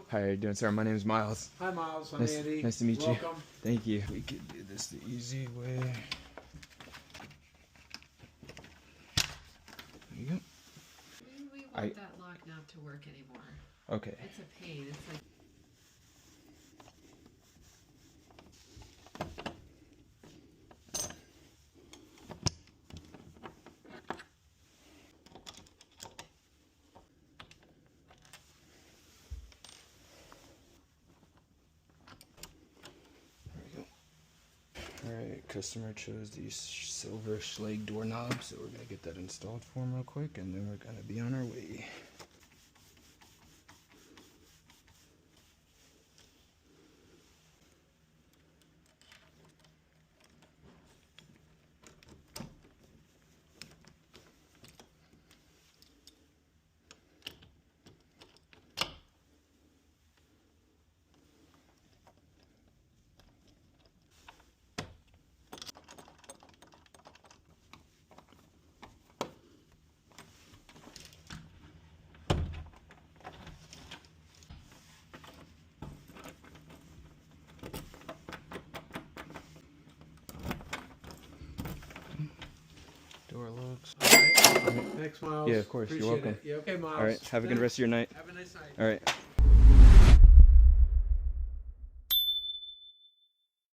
How are you doing, sir? My name is Miles. Hi, Miles. I'm Andy. Nice to meet you. Welcome. Thank you. We could do this the easy way. There you go. We want that lock not to work anymore. Okay. It's a pain. It's like... Alright, customer chose these silver Schlage doorknobs, so we're going to get that installed for him real quick, and then we're going to be on our way. Door looks. All right. Thanks, Miles. Yeah, of course. Appreciate You're welcome. it. Yeah, okay, Miles. Alright, have a good rest of your night. Have a nice night. Alright.